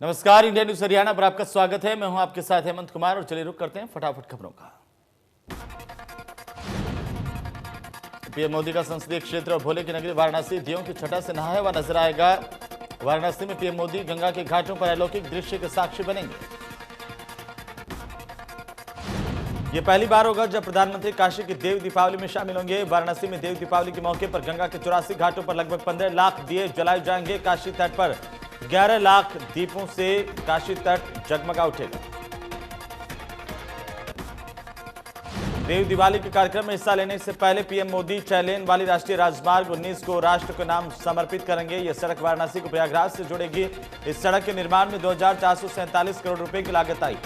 नमस्कार, India news Haryana पर आपका स्वागत है। मैं हूं आपके साथ हेमंत कुमार और चलिए रुक करते हैं फटाफट खबरों का। पीएम मोदी का संसदीय क्षेत्र और भोले की नगरी वाराणसी दियों की छटा से नहाया हुआ नजर आएगा। वाराणसी में पीएम मोदी गंगा के घाटों पर अलौकिक दृश्य के साक्षी बनेंगे। ये पहली बार होगा जब प्रधानमंत्री काशी की देव दीपावली में शामिल होंगे। वाराणसी में देव दीपावली के मौके पर गंगा के 84 घाटों पर लगभग 15 लाख दिए जलाए जाएंगे। काशी तट पर 11 लाख दीपों से काशी तट जगमगा उठेगा। देव दिवाली के कार्यक्रम में हिस्सा लेने से पहले पीएम मोदी 6 लेन वाली राष्ट्रीय राजमार्ग 19 को राष्ट्र के नाम समर्पित करेंगे। यह सड़क वाराणसी को प्रयागराज से जोड़ेगी। इस सड़क के निर्माण में 2447 करोड़ रुपए की लागत आई।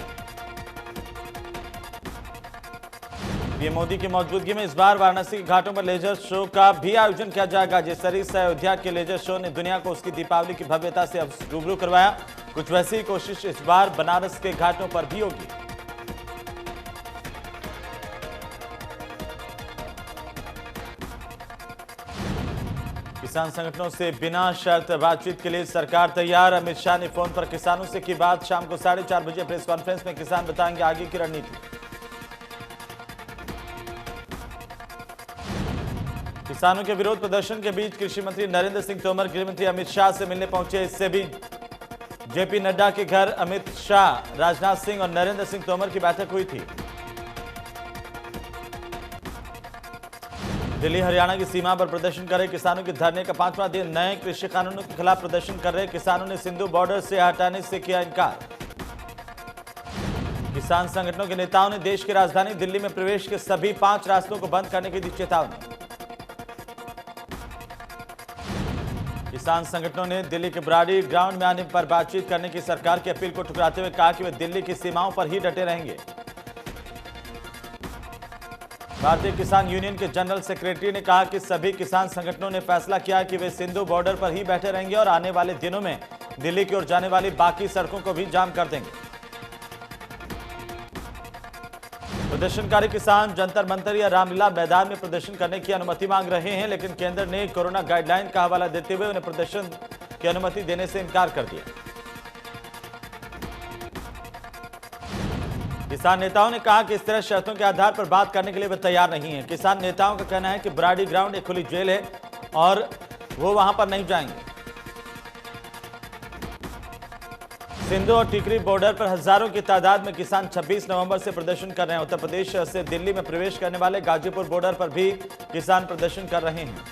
पीएम मोदी की मौजूदगी में इस बार वाराणसी के घाटों पर लेजर शो का भी आयोजन किया जाएगा। जिस तरह से अयोध्या के लेजर शो ने दुनिया को उसकी दीपावली की भव्यता से रूबरू करवाया, कुछ वैसी कोशिश इस बार बनारस के घाटों पर भी होगी। किसान संगठनों से बिना शर्त बातचीत के लिए सरकार तैयार। अमित शाह ने फोन पर किसानों से की बात। शाम को 4:30 बजे प्रेस कॉन्फ्रेंस में किसान बताएंगे आगे की रणनीति। किसानों के विरोध प्रदर्शन के बीच कृषि मंत्री नरेंद्र सिंह तोमर गृह मंत्री अमित शाह से मिलने पहुंचे। इससे भी जेपी नड्डा के घर अमित शाह, राजनाथ सिंह और नरेंद्र सिंह तोमर की बैठक हुई थी। दिल्ली हरियाणा की सीमा पर प्रदर्शन कर रहे किसानों के धरने का 5वां दिन। नए कृषि कानूनों के खिलाफ प्रदर्शन कर रहे किसानों ने सिंधु बॉर्डर से हटाने से किया इनकार। किसान संगठनों के नेताओं ने देश की राजधानी दिल्ली में प्रवेश के सभी 5 रास्तों को बंद करने की दी चेतावनी। किसान संगठनों ने दिल्ली के ब्राडी ग्राउंड में आने पर बातचीत करने की सरकार की अपील को ठुकराते हुए कहा कि वे दिल्ली की सीमाओं पर ही डटे रहेंगे। भारतीय किसान यूनियन के जनरल सेक्रेटरी ने कहा कि सभी किसान संगठनों ने फैसला किया कि वे सिंधु बॉर्डर पर ही बैठे रहेंगे और आने वाले दिनों में दिल्ली की ओर जाने वाली बाकी सड़कों को भी जाम कर देंगे। प्रदर्शनकारी किसान जंतर मंतर या रामलीला मैदान में प्रदर्शन करने की अनुमति मांग रहे हैं, लेकिन केंद्र ने कोरोना गाइडलाइन का हवाला देते हुए उन्हें प्रदर्शन की अनुमति देने से इनकार कर दिया। किसान नेताओं ने कहा कि इस तरह शर्तों के आधार पर बात करने के लिए वे तैयार नहीं हैं। किसान नेताओं का कहना है कि ब्राडी ग्राउंड एक खुली जेल है और वो वहां पर नहीं जाएंगे। सिंधु और टिकरी बॉर्डर पर हजारों की तादाद में किसान 26 नवंबर से प्रदर्शन कर रहे हैं। उत्तर प्रदेश से दिल्ली में प्रवेश करने वाले गाजीपुर बॉर्डर पर भी किसान प्रदर्शन कर रहे हैं।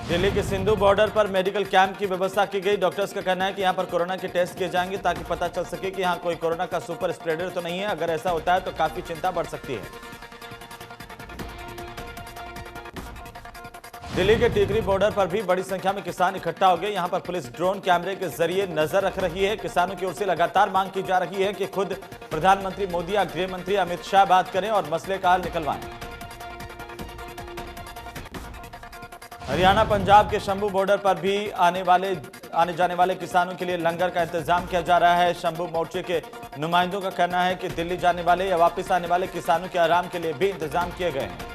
दिल्ली के सिंधु बॉर्डर पर मेडिकल कैंप की व्यवस्था की गई। डॉक्टर्स का कहना है कि यहां पर कोरोना के टेस्ट किए जाएंगे ताकि पता चल सके कि यहां कोई कोरोना का सुपर स्प्रेडर तो नहीं है। अगर ऐसा होता है तो काफी चिंता बढ़ सकती है। दिल्ली के टिकरी बॉर्डर पर भी बड़ी संख्या में किसान इकट्ठा हो गए। यहां पर पुलिस ड्रोन कैमरे के जरिए नजर रख रही है। किसानों की ओर से लगातार मांग की जा रही है कि खुद प्रधानमंत्री मोदी या गृह मंत्री अमित शाह बात करें और मसले का हल निकलवाएं। हरियाणा पंजाब के शंभू बॉर्डर पर भी आने जाने वाले किसानों के लिए लंगर का इंतजाम किया जा रहा है। शंभू मोर्चे के नुमाइंदों का कहना है कि दिल्ली जाने वाले या वापस आने वाले किसानों के आराम के लिए भी इंतजाम किए गए हैं।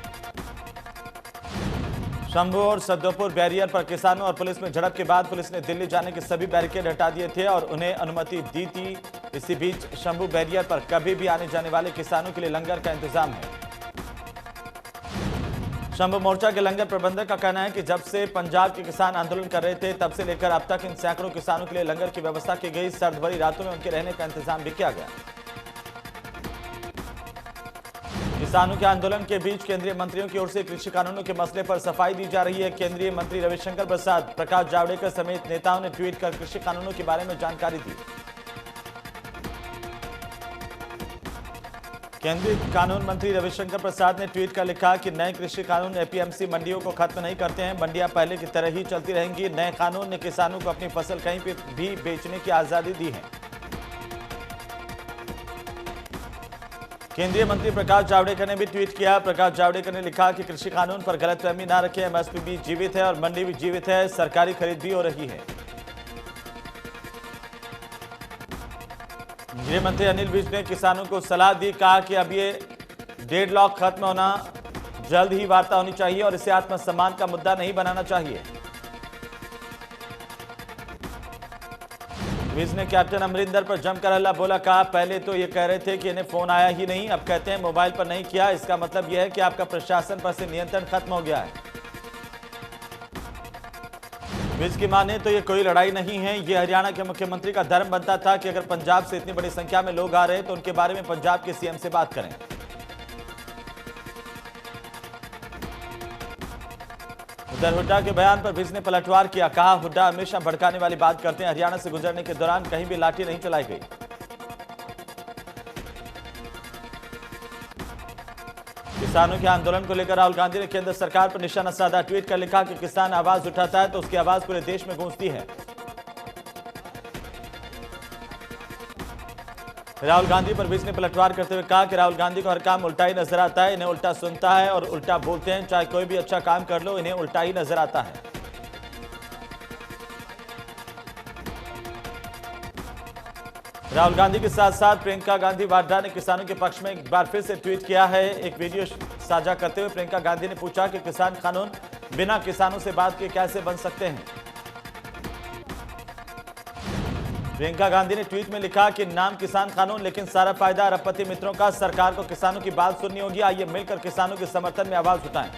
शंभू और सद्दोपुर बैरियर पर किसानों और पुलिस में झड़प के बाद पुलिस ने दिल्ली जाने के सभी बैरिकेड हटा दिए थे और उन्हें अनुमति दी थी। इसी बीच शंभू बैरियर पर कभी भी आने जाने वाले किसानों के लिए लंगर का इंतजाम है। शंभू मोर्चा के लंगर प्रबंधक का कहना है कि जब से पंजाब के किसान आंदोलन कर रहे थे तब से लेकर अब तक इन सैकड़ों किसानों के लिए लंगर की व्यवस्था की गई। सर्द भरी रातों में उनके रहने का इंतजाम भी किया गया। किसानों के आंदोलन के बीच केंद्रीय मंत्रियों की ओर से कृषि कानूनों के मसले पर सफाई दी जा रही है। केंद्रीय मंत्री रविशंकर प्रसाद, प्रकाश जावड़ेकर समेत नेताओं ने ट्वीट कर कृषि कानूनों के बारे में जानकारी दी। केंद्रीय कानून मंत्री रविशंकर प्रसाद ने ट्वीट कर लिखा कि नए कृषि कानून एपीएमसी मंडियों को खत्म नहीं करते हैं। मंडियां पहले की तरह ही चलती रहेंगी। नए कानून ने किसानों को अपनी फसल कहीं भी बेचने की आजादी दी है। केंद्रीय मंत्री प्रकाश जावड़ेकर ने भी ट्वीट किया। प्रकाश जावड़ेकर ने लिखा कि कृषि कानून पर गलतफहमी न रखें। एमएसपी भी जीवित है और मंडी भी जीवित है। सरकारी खरीद भी हो रही है। गृह मंत्री अनिल विज ने किसानों को सलाह दी। कहा कि अब ये डेडलॉक खत्म होना, जल्द ही वार्ता होनी चाहिए और इसे आत्मसम्मान का मुद्दा नहीं बनाना चाहिए। विज ने कैप्टन अमरिंदर पर जमकर हल्ला बोला। कहा पहले तो ये कह रहे थे कि इन्हें फोन आया ही नहीं, अब कहते हैं मोबाइल पर नहीं किया। इसका मतलब यह है कि आपका प्रशासन पर से नियंत्रण खत्म हो गया है। विज की माने तो ये कोई लड़ाई नहीं है, ये हरियाणा के मुख्यमंत्री का धर्म बनता था कि अगर पंजाब से इतनी बड़ी संख्या में लोग आ रहे हैं तो उनके बारे में पंजाब के सीएम से बात करें। उधर हुड्डा के बयान पर विज ने पलटवार किया। कहा हुड्डा हमेशा भड़काने वाली बात करते हैं। हरियाणा से गुजरने के दौरान कहीं भी लाठी नहीं चलाई गई। किसानों के आंदोलन को लेकर राहुल गांधी ने केंद्र सरकार पर निशाना साधा। ट्वीट कर लिखा कि किसान आवाज उठाता है तो उसकी आवाज पूरे देश में गूंजती है। राहुल गांधी पर विज ने पलटवार करते हुए कहा कि राहुल गांधी को हर काम उल्टा ही नजर आता है। इन्हें उल्टा सुनता है और उल्टा बोलते हैं। चाहे कोई भी अच्छा काम कर लो, इन्हें उल्टा ही नजर आता है। राहुल गांधी के साथ साथ प्रियंका गांधी वाड्रा ने किसानों के पक्ष में एक बार फिर से ट्वीट किया है। एक वीडियो साझा करते हुए प्रियंका गांधी ने पूछा कि किसान कानून बिना किसानों से बात किए कैसे बन सकते हैं। प्रियंका गांधी ने ट्वीट में लिखा कि नाम किसान कानून, लेकिन सारा फायदा अरबपति मित्रों का। सरकार को किसानों की बात सुननी होगी। आइए मिलकर किसानों के समर्थन में आवाज उठाएं।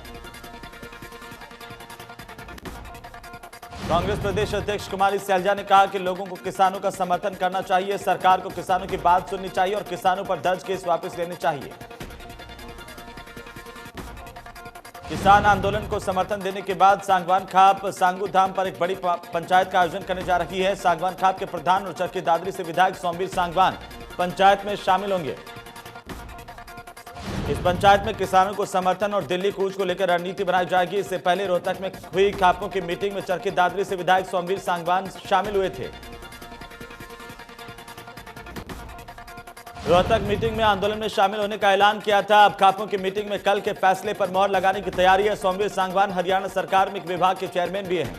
कांग्रेस प्रदेश अध्यक्ष कुमारी सैलजा ने कहा कि लोगों को किसानों का समर्थन करना चाहिए। सरकार को किसानों की बात सुननी चाहिए और किसानों पर दर्ज केस वापस लेने चाहिए। किसान आंदोलन को समर्थन देने के बाद सांगवान खाप सांगू धाम पर एक बड़ी पंचायत का आयोजन करने जा रही है। सांगवान खाप के प्रधान और चरखी दादरी से विधायक सोमवीर सांगवान पंचायत में शामिल होंगे। इस पंचायत में किसानों को समर्थन और दिल्ली कूच को लेकर रणनीति बनाई जाएगी। इससे पहले रोहतक में हुई खापों की मीटिंग में चरखी दादरी से विधायक सोमवीर सांगवान शामिल हुए थे। रोहतक मीटिंग में आंदोलन में शामिल होने का ऐलान किया था। अब खापों की मीटिंग में कल के फैसले पर मोहर लगाने की तैयारी है। सोमवीर सांगवान हरियाणा सरकार में एक विभाग के चेयरमैन भी हैं।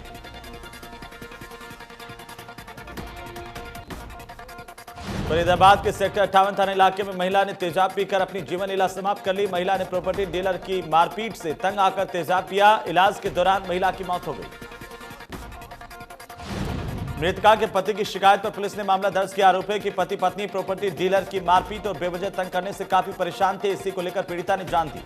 फरीदाबाद के सेक्टर 58 थाना इलाके में महिला ने तेजाब पीकर अपनी जीवन लीला समाप्त कर ली। महिला ने प्रॉपर्टी डीलर की मारपीट से तंग आकर तेजाब पिया। इलाज के दौरान महिला की मौत हो गई। मृतका के पति की शिकायत पर पुलिस ने मामला दर्ज किया। आरोप है कि पति पत्नी प्रॉपर्टी डीलर की मारपीट और बेवजह तंग करने से काफी परेशान थे। इसी को लेकर पीड़िता ने जान दी।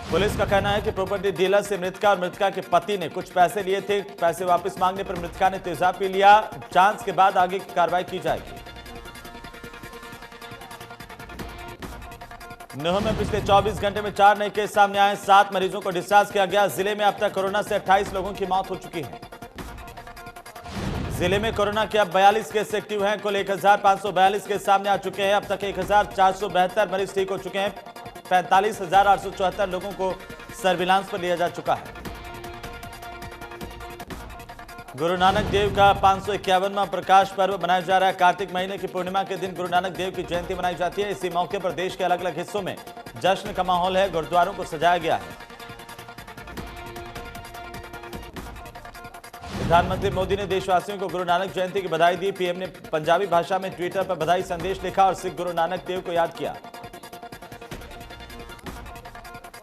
पुलिस का कहना है कि प्रॉपर्टी डीलर से मृतका और मृतका के पति ने कुछ पैसे लिए थे। पैसे वापस मांगने पर मृतका ने तेजाब पी लिया। जांच के बाद आगे की कार्रवाई की जाएगी। नूंह में पिछले 24 घंटे में 4 नए केस सामने आए। 7 मरीजों को डिस्चार्ज किया गया। जिले में अब तक कोरोना से 28 लोगों की मौत हो चुकी है। जिले में कोरोना के अब 42 केस एक्टिव हैं। कुल 1542 केस सामने आ चुके हैं। अब तक 1472 मरीज ठीक हो चुके हैं। 45,874 लोगों को सर्विलांस पर लिया जा चुका है। गुरु नानक देव का 551वां प्रकाश पर्व मनाया जा रहा है। कार्तिक महीने की पूर्णिमा के दिन गुरु नानक देव की जयंती मनाई जाती है। इसी मौके पर देश के अलग अलग हिस्सों में जश्न का माहौल है। गुरुद्वारों को सजाया गया है। प्रधानमंत्री मोदी ने देशवासियों को गुरु नानक जयंती की बधाई दी। पीएम ने पंजाबी भाषा में ट्विटर पर बधाई संदेश लिखा और सिख गुरु नानक देव को याद किया।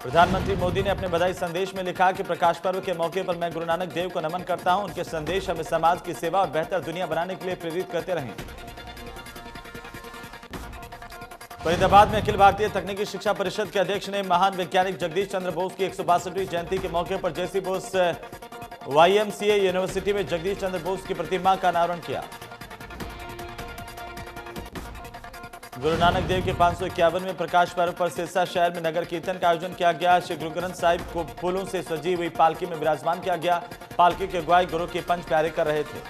प्रधानमंत्री मोदी ने अपने बधाई संदेश में लिखा कि प्रकाश पर्व के मौके पर मैं गुरु नानक देव को नमन करता हूं। उनके संदेश हमें समाज की सेवा और बेहतर दुनिया बनाने के लिए प्रेरित करते रहें। फरीदाबाद में अखिल भारतीय तकनीकी शिक्षा परिषद के अध्यक्ष ने महान वैज्ञानिक जगदीश चंद्र बोस की 162वीं जयंती के मौके पर जेसी बोस YMCA यूनिवर्सिटी में जगदीश चंद्र बोस की प्रतिमा का अनावरण किया। गुरु नानक देव के 551वें प्रकाश पर्व पर सिरसा शहर में नगर कीर्तन का आयोजन किया गया। श्री गुरु ग्रंथ साहिब को फूलों से सजी हुई पालकी में विराजमान किया गया। पालकी की अगुवाई गुरु के पंच प्यारे कर रहे थे।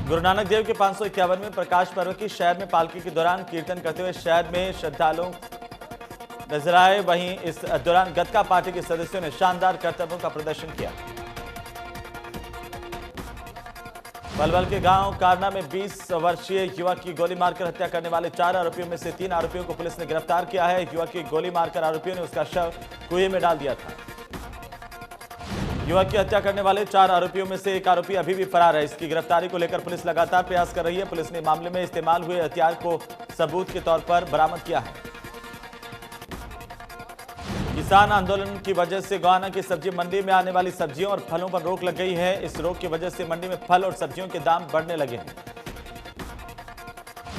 गुरु नानक देव के 551वें प्रकाश पर्व की शहर में पालकी के दौरान कीर्तन करते हुए शहर में श्रद्धालु नजर आए। वहीं इस दौरान गतका पार्टी के सदस्यों ने शानदार करतबों का प्रदर्शन किया। पलवल के गांव कारना में 20 वर्षीय युवक की गोली मारकर हत्या करने वाले 4 आरोपियों में से 3 आरोपियों को पुलिस ने गिरफ्तार किया है। युवक की गोली मारकर आरोपियों ने उसका शव कुएं में डाल दिया था। युवक की हत्या करने वाले 4 आरोपियों में से एक आरोपी अभी भी फरार है। इसकी गिरफ्तारी को लेकर पुलिस लगातार प्रयास कर रही है। पुलिस ने मामले में इस्तेमाल हुए हथियार को सबूत के तौर पर बरामद किया है। किसान आंदोलन की वजह से गोहाना की सब्जी मंडी में आने वाली सब्जियों और फलों पर रोक लग गई है। इस रोक की वजह से मंडी में फल और सब्जियों के दाम बढ़ने लगे हैं।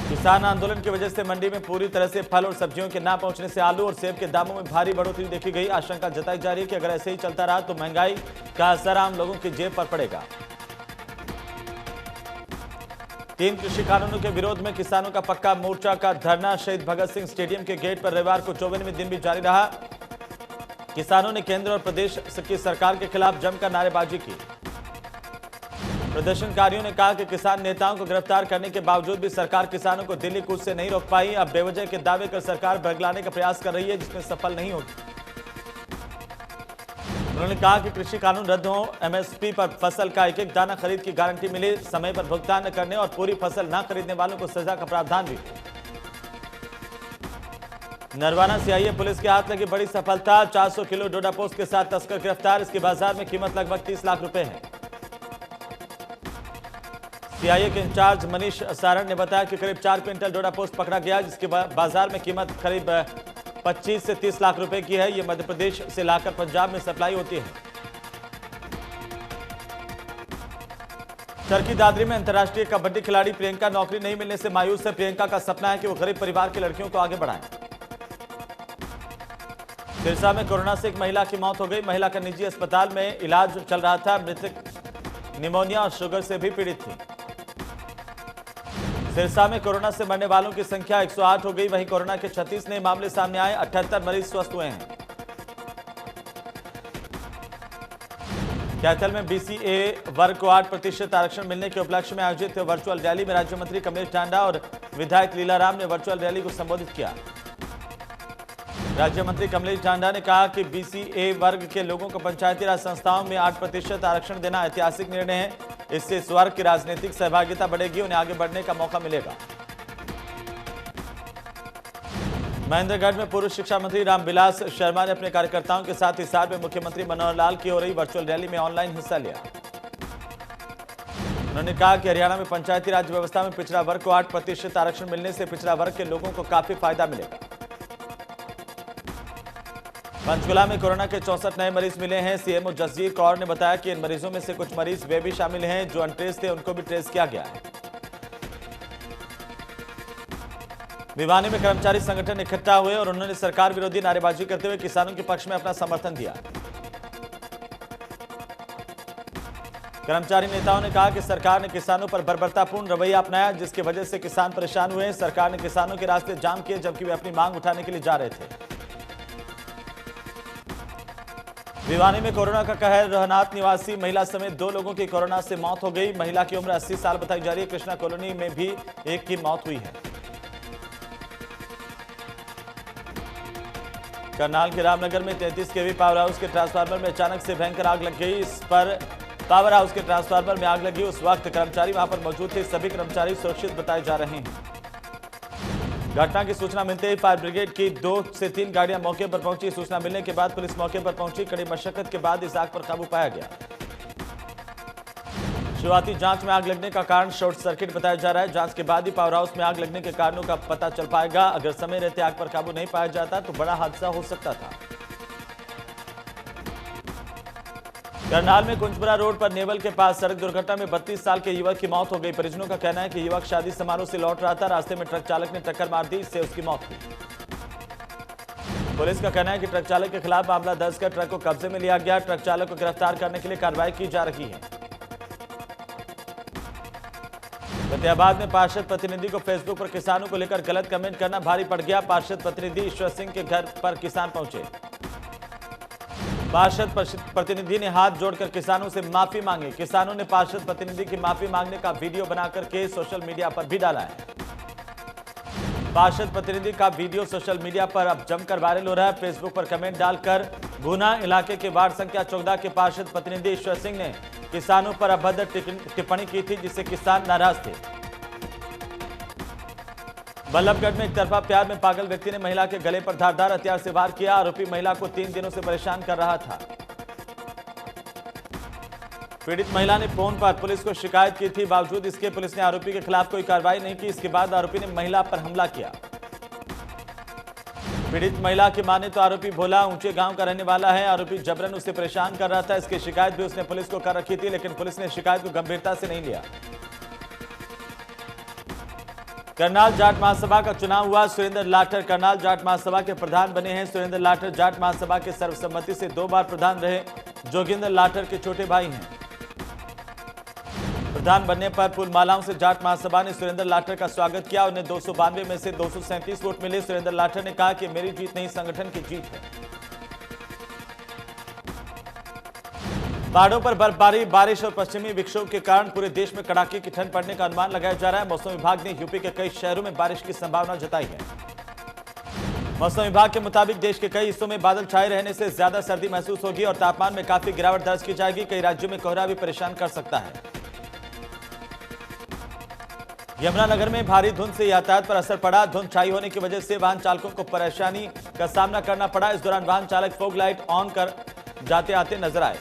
किसान आंदोलन की वजह से मंडी में पूरी तरह से फल और सब्जियों के ना पहुंचने से आलू और सेब के दामों में भारी बढ़ोतरी देखी गई। आशंका जताई जा रही है कि अगर ऐसे ही चलता रहा तो महंगाई का असर आम लोगों की जेब पर पड़ेगा। 3 कृषि कानूनों के विरोध में किसानों का पक्का मोर्चा का धरना शहीद भगत सिंह स्टेडियम के गेट पर रविवार को 54वें दिन भी जारी रहा। किसानों ने केंद्र और प्रदेश की सरकार के खिलाफ जमकर नारेबाजी की। प्रदर्शनकारियों ने कहा कि किसान नेताओं को गिरफ्तार करने के बावजूद भी सरकार किसानों को दिल्ली कूच से नहीं रोक पाई। अब बेवजह के दावे कर सरकार भड़काने का प्रयास कर रही है, जिसमें सफल नहीं होगी। उन्होंने कहा कि कृषि कानून रद्द हो, एमएसपी पर फसल का एक एक दाना खरीद की गारंटी मिले, समय पर भुगतान न करने और पूरी फसल न खरीदने वालों को सजा का प्रावधान भी। नरवाना सीआईए पुलिस के हाथ लगी बड़ी सफलता। 400 किलो डोडा पोस्ट के साथ तस्कर गिरफ्तार। इसकी बाजार में कीमत लगभग 30 लाख रुपए है। सीआईए के इंचार्ज मनीष सारण ने बताया कि करीब 4 क्विंटल डोडा पोस्ट पकड़ा गया, जिसके बाजार में कीमत करीब 25 से 30 लाख रुपए की है। ये मध्य प्रदेश से लाकर पंजाब में सप्लाई होती है। चरखी दादरी में अंतर्राष्ट्रीय कबड्डी खिलाड़ी प्रियंका नौकरी नहीं मिलने से मायूस है। प्रियंका का सपना है कि वो गरीब परिवार की लड़कियों को आगे बढ़ाएं। सिरसा में कोरोना से एक महिला की मौत हो गई। महिला का निजी अस्पताल में इलाज चल रहा था। मृतक निमोनिया और शुगर से भी पीड़ित थी। सिरसा में कोरोना से मरने वालों की संख्या 108 हो गई। वहीं कोरोना के 36 नए मामले सामने आए। 78 मरीज स्वस्थ हुए हैं। कैथल में बीसीए वर्ग को 8% आरक्षण मिलने के उपलक्ष्य में आयोजित वर्चुअल रैली में राज्य मंत्री कमलेश टांडा और विधायक लीलाराम ने वर्चुअल रैली को संबोधित किया। राज्य मंत्री कमलेश टांडा ने कहा कि बीसीए वर्ग के लोगों को पंचायती राज संस्थाओं में 8% आरक्षण देना ऐतिहासिक निर्णय है। इससे इस वर्ग की राजनीतिक सहभागिता बढ़ेगी, उन्हें आगे बढ़ने का मौका मिलेगा। महेंद्रगढ़ में पूर्व शिक्षा मंत्री रामविलास शर्मा ने अपने कार्यकर्ताओं के साथ हिसार में मुख्यमंत्री मनोहर लाल की हो रही वर्चुअल रैली में ऑनलाइन हिस्सा लिया। उन्होंने कहा कि हरियाणा में पंचायती राज व्यवस्था में पिछड़ा वर्ग को 8% आरक्षण मिलने से पिछड़ा वर्ग के लोगों को काफी फायदा मिलेगा। पंचकुला में कोरोना के 64 नए मरीज मिले हैं। सीएमओ जसजीत कौर ने बताया कि इन मरीजों में से कुछ मरीज वे भी शामिल हैं जो अनट्रेस थे, उनको भी ट्रेस किया गया है। भिवानी में कर्मचारी संगठन इकट्ठा हुए और उन्होंने सरकार विरोधी नारेबाजी करते हुए किसानों के पक्ष में अपना समर्थन दिया। कर्मचारी नेताओं ने कहा कि सरकार ने किसानों पर बर्बरतापूर्ण रवैया अपनाया, जिसकी वजह से किसान परेशान हुए। सरकार ने किसानों के रास्ते जाम किए जबकि वे अपनी मांग उठाने के लिए जा रहे थे। भिवानी में कोरोना का कहर। रहनाथ निवासी महिला समेत 2 लोगों की कोरोना से मौत हो गई। महिला की उम्र 80 साल बताई जा रही है। कृष्णा कॉलोनी में भी एक की मौत हुई है। करनाल के रामनगर में 33 केवी पावर हाउस के ट्रांसफार्मर में अचानक से भयंकर आग लग गई। इस पर पावर हाउस के ट्रांसफार्मर में आग लगी। उस वक्त कर्मचारी वहां पर मौजूद थे। सभी कर्मचारी सुरक्षित बताए जा रहे हैं। घटना की सूचना मिलते ही फायर ब्रिगेड की 2 से 3 गाड़ियां मौके पर पहुंची। सूचना मिलने के बाद पुलिस मौके पर पहुंची। कड़ी मशक्कत के बाद इस आग पर काबू पाया गया। शुरुआती जांच में आग लगने का कारण शॉर्ट सर्किट बताया जा रहा है। जांच के बाद ही पावर हाउस में आग लगने के कारणों का पता चल पाएगा। अगर समय रहते आग पर काबू नहीं पाया जाता तो बड़ा हादसा हो सकता था। करनाल में कुंजपुरा रोड पर नेवल के पास सड़क दुर्घटना में 32 साल के युवक की मौत हो गई। परिजनों का कहना है कि युवक शादी समारोह से लौट रहा था। रास्ते में ट्रक चालक ने टक्कर मार दी, इससे उसकी मौत हुई। पुलिस का कहना है कि ट्रक चालक के खिलाफ मामला दर्ज कर ट्रक को कब्जे में लिया गया। ट्रक चालक को गिरफ्तार करने के लिए कार्रवाई की जा रही है। फतेहाबाद में पार्षद प्रतिनिधि को फेसबुक पर किसानों को लेकर गलत कमेंट करना भारी पड़ गया। पार्षद प्रतिनिधि ईश्वर सिंह के घर पर किसान पहुंचे। पार्षद प्रतिनिधि ने हाथ जोड़कर किसानों से माफी मांगी। किसानों ने पार्षद प्रतिनिधि की माफी मांगने का वीडियो बनाकर के सोशल मीडिया पर भी डाला है। पार्षद प्रतिनिधि का वीडियो सोशल मीडिया पर अब जमकर वायरल हो रहा है। फेसबुक पर कमेंट डालकर गुना इलाके के वार्ड संख्या 14 के पार्षद प्रतिनिधि ईश्वर सिंह ने किसानों पर अभद्र टिप्पणी की थी, जिससे किसान नाराज थे। बल्लभगढ़ में एक तरफा प्यार में पागल व्यक्ति ने महिला के गले पर धारदार हथियार से वार किया। आरोपी महिला को 3 दिनों से परेशान कर रहा था। पीड़ित महिला ने फोन पर पुलिस को शिकायत की थी, बावजूद इसके पुलिस ने आरोपी के खिलाफ कोई कार्रवाई नहीं की। इसके बाद आरोपी ने महिला पर हमला किया। पीड़ित महिला की माने तो आरोपी भोला ऊंचे गांव का रहने वाला है। आरोपी जबरन उसे परेशान कर रहा था। इसकी शिकायत भी उसने पुलिस को कर रखी थी, लेकिन पुलिस ने शिकायत को गंभीरता से नहीं लिया। करनाल जाट महासभा का चुनाव हुआ। सुरेंद्र लाठर करनाल जाट महासभा के प्रधान बने हैं। सुरेंद्र लाठर जाट महासभा के सर्वसम्मति से 2 बार प्रधान रहे। जोगिंदर लाठर के छोटे भाई हैं। प्रधान बनने पर फूल मालाओं से जाट महासभा ने सुरेंद्र लाठर का स्वागत किया। उन्हें 292 में से 237 वोट मिले। सुरेंद्र लाठर ने कहा कि मेरी जीत नहीं, संगठन की जीत है। पहाड़ों पर बर्फबारी, बारिश और पश्चिमी विक्षोभ के कारण पूरे देश में कड़ाके की ठंड पड़ने का अनुमान लगाया जा रहा है। मौसम विभाग ने यूपी के कई शहरों में बारिश की संभावना जताई है। मौसम विभाग के मुताबिक देश के कई हिस्सों में बादल छाए रहने से ज्यादा सर्दी महसूस होगी और तापमान में काफी गिरावट दर्ज की जाएगी। कई राज्यों में कोहरा भी परेशान कर सकता है। यमुनानगर में भारी धुंध से यातायात पर असर पड़ा। धुंध छाई होने की वजह से वाहन चालकों को परेशानी का सामना करना पड़ा। इस दौरान वाहन चालक फॉग लाइट ऑन कर जाते आते नजर आए।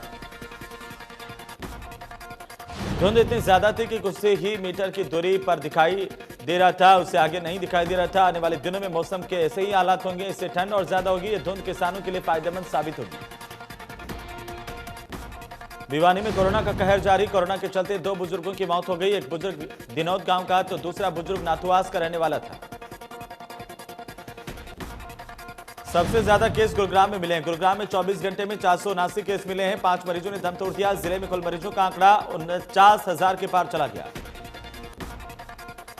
धुंध इतनी ज्यादा थी कि कुछ से ही मीटर की दूरी पर दिखाई दे रहा था, उससे आगे नहीं दिखाई दे रहा था। आने वाले दिनों में मौसम के ऐसे ही हालात होंगे, इससे ठंड और ज्यादा होगी। ये धुंध किसानों के लिए फायदेमंद साबित होगी। भिवानी में कोरोना का कहर जारी। कोरोना के चलते 2 बुजुर्गों की मौत हो गई। एक बुजुर्ग दिनौद गांव का तो दूसरा बुजुर्ग नाथुआस का रहने वाला था। सबसे ज्यादा केस गुरुग्राम में मिले हैं। गुरुग्राम में 24 घंटे में 479 केस मिले हैं। 5 मरीजों ने दम तोड़ दिया। जिले में कुल मरीजों का आंकड़ा 49,000 के पार चला गया।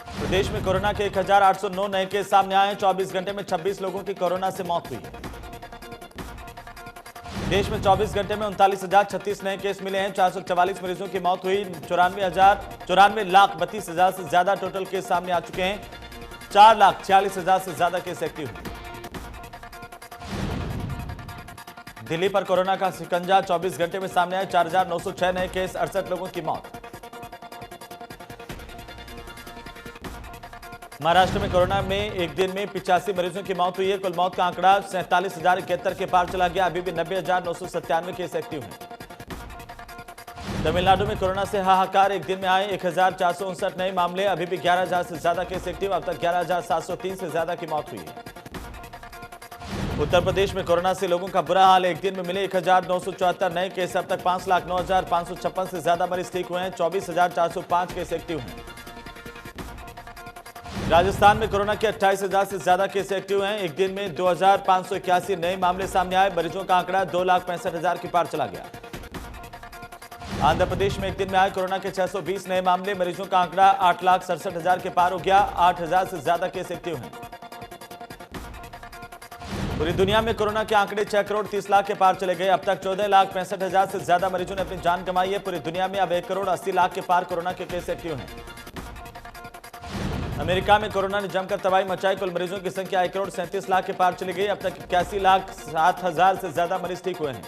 प्रदेश में कोरोना के 1,809 नए केस सामने आए हैं। 24 घंटे में 26 लोगों की कोरोना से मौत हुई है। देश में 24 घंटे में 39,036 नए केस मिले हैं। 444 मरीजों की मौत हुई। 94,32,000 से ज्यादा टोटल केस सामने आ चुके हैं। 4,46,000 से ज्यादा केस एक्टिव हैं। दिल्ली पर कोरोना का शिकंजा 24 घंटे में सामने आए। 4,906 नए केस, 68 लोगों की मौत। महाराष्ट्र में कोरोना में एक दिन में 85 मरीजों की मौत हुई है। कुल मौत का आंकड़ा 47,071 के पार चला गया। अभी भी 90,997 केस एक्टिव हैं। तमिलनाडु में कोरोना से हाहाकार। एक दिन में आए 1,459 नए मामले। अभी भी 11,000 से ज्यादा केस एक्टिव। अब तक 11,703 से ज्यादा की मौत हुई है। उत्तर प्रदेश में कोरोना से लोगों का बुरा हाल। एक दिन में मिले 1,974 नए केस। अब तक 5,09,556 से ज्यादा मरीज ठीक हुए हैं। 24,405 केस एक्टिव हैं। राजस्थान में कोरोना के 28,000 से ज्यादा केस एक्टिव हैं। एक दिन में 2,581 नए मामले सामने आए। मरीजों का आंकड़ा 2,65,000 के पार चला गया। आंध्र प्रदेश में एक दिन में आए कोरोना के 620 नए मामले। मरीजों का आंकड़ा 8,67,000 के पार हो गया। 8,000 से ज्यादा केस एक्टिव हैं। पूरी दुनिया में कोरोना के आंकड़े 6 करोड़ 30 लाख के पार चले गए। अब तक 14,65,000 से ज्यादा मरीजों ने अपनी जान गंवाई है। पूरी दुनिया में अब 1 करोड़ 80 लाख के पार कोरोना के केस एक्टिव हैं। अमेरिका में कोरोना ने जमकर तबाही मचाई। कुल मरीजों की संख्या 1 करोड़ 37 लाख के पार चली गई। अब तक 81,07,000 से ज्यादा मरीज ठीक हुए हैं।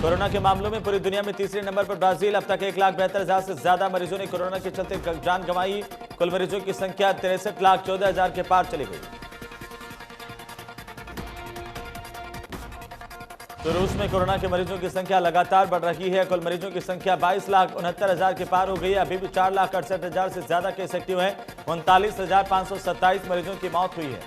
कोरोना के मामलों में पूरी दुनिया में तीसरे नंबर पर ब्राजील। अब तक 1,72,000 से ज्यादा मरीजों ने कोरोना के चलते जान गंवाई। कुल मरीजों की संख्या 63,14,000 के पार चली गई। तो रूस में कोरोना के मरीजों की संख्या लगातार बढ़ रही है। कुल मरीजों की संख्या 22,69,000 के पार हो गई है। अभी भी 4,68,000 से ज्यादा केस एक्टिव हैं। 39,527 मरीजों की मौत हुई है।